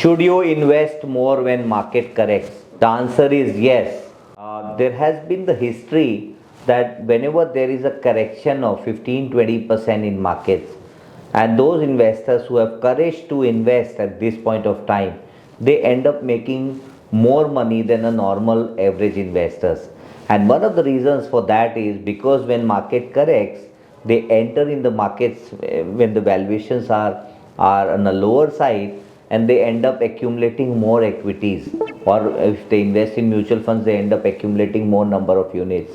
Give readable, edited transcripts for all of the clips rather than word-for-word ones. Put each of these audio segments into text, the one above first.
Should you invest more when market corrects? The answer is yes. There has been the history that whenever there is a correction of 15-20% in markets, and those investors who have courage to invest at this point of time, they end up making more money than a normal average investors. And one of the reasons for that is because when market corrects, they enter in the markets when the valuations are on the lower side, and they end up accumulating more equities, or if they invest in mutual funds, they end up accumulating more number of units.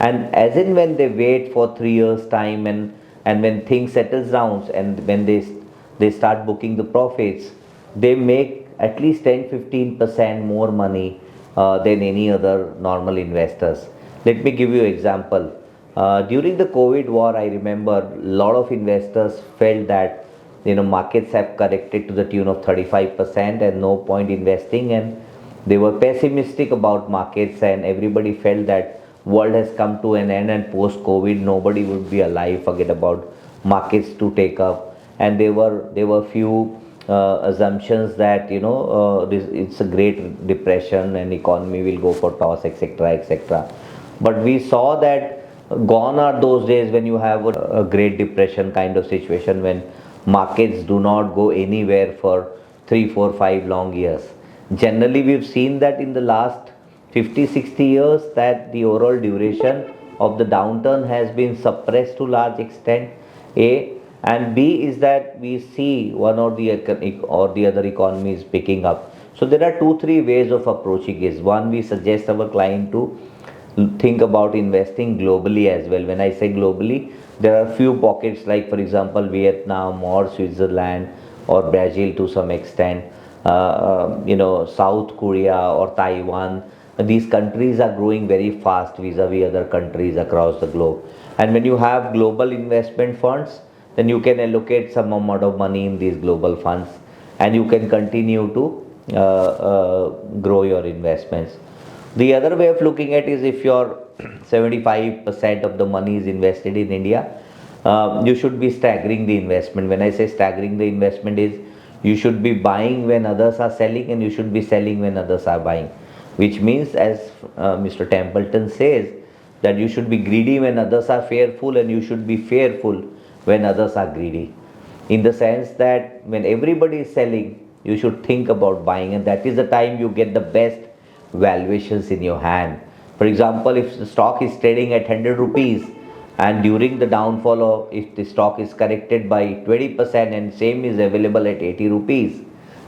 And as in when they wait for 3 years time, and when things settles down, and when they start booking the profits, they make at least 10-15% more money than any other normal investors. Let me give you example. During the COVID war, I remember a lot of investors felt that markets have corrected to the tune of 35% and no point investing, and they were pessimistic about markets, and everybody felt that world has come to an end, and post COVID nobody would be alive, forget about markets to take up. And there were few assumptions that it's a great depression and economy will go for toss, etc., etc. But we saw that gone are those days when you have a great depression kind of situation, when markets do not go anywhere for 3, 4, 5 long years. Generally, we've seen that in the last 50, 60 years that the overall duration of the downturn has been suppressed to large extent. A and B is that we see one or the other economies picking up. So there are 2, 3 ways of approaching it. One, we suggest our client to think about investing globally as well. When I say globally, there are few pockets like, for example, Vietnam or Switzerland or Brazil to some extent, South Korea or Taiwan. These countries are growing very fast vis-a-vis other countries across the globe. And when you have global investment funds, then you can allocate some amount of money in these global funds, and you can continue to grow your investments. The other way of looking at is, if your 75% of the money is invested in India, you should be staggering the investment. When I say staggering the investment is, you should be buying when others are selling, and you should be selling when others are buying. Which means, as Mr. Templeton says, that you should be greedy when others are fearful, and you should be fearful when others are greedy. In the sense that when everybody is selling, you should think about buying, and that is the time you get the best valuations in your hand. For example, if the stock is trading at 100 rupees, and during the downfall, of if the stock is corrected by 20% and same is available at 80 rupees,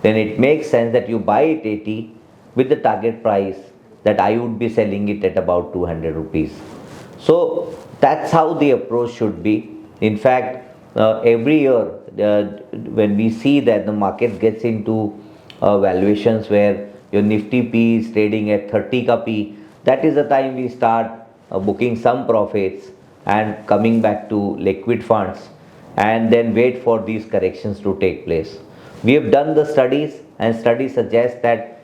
then it makes sense that you buy it 80 with the target price that I would be selling it at about 200 rupees. So that's how the approach should be. In fact, every year when we see that the market gets into valuations where your Nifty P is trading at 30 ka P, that is the time we start booking some profits and coming back to liquid funds, and then wait for these corrections to take place. We have done the studies, and studies suggest that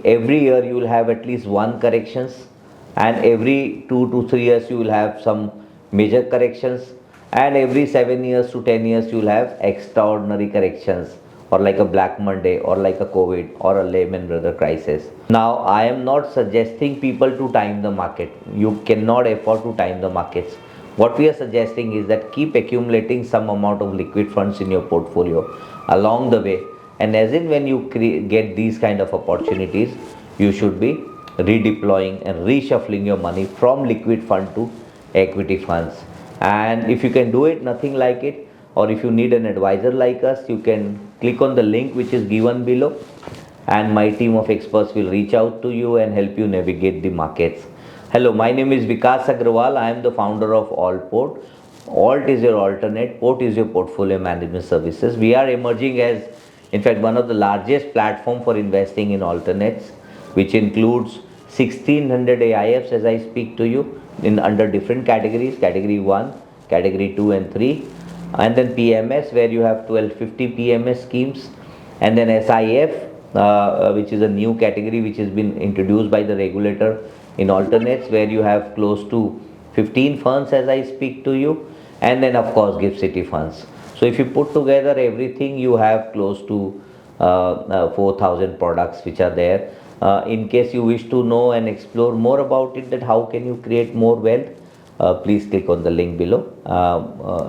every year you will have at least one corrections, and every 2 to 3 years you will have some major corrections, and every 7 years to 10 years you will have extraordinary corrections, or like a Black Monday, or like a COVID, or a Lehman Brothers crisis. Now, I am not suggesting people to time the market. You cannot afford to time the markets. What we are suggesting is that keep accumulating some amount of liquid funds in your portfolio along the way, and as in when you get these kind of opportunities, you should be redeploying and reshuffling your money from liquid fund to equity funds. And if you can do it, nothing like it, or if you need an advisor like us, you can click on the link which is given below, and my team of experts will reach out to you and help you navigate the markets. Hello, my name is Vikas Agrawal. I am the founder of ALTPORT. Alt is your alternate, Port is your portfolio management services. We are emerging as, in fact, one of the largest platform for investing in alternates, which includes 1600 AIFs as I speak to you, in under different categories, category 1, category 2 and 3, and then PMS, where you have 1250 PMS schemes, and then SIF, which is a new category which has been introduced by the regulator in alternates, where you have close to 15 funds as I speak to you, and then of course GIFT City funds. So if you put together everything, you have close to 4,000 products which are there. In case you wish to know and explore more about it, that how can you create more wealth, please click on the link below,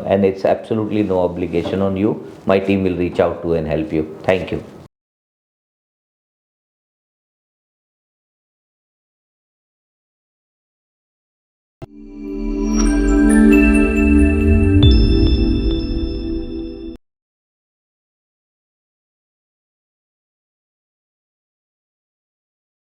and it's absolutely no obligation on you. My team will reach out to and help you. Thank you.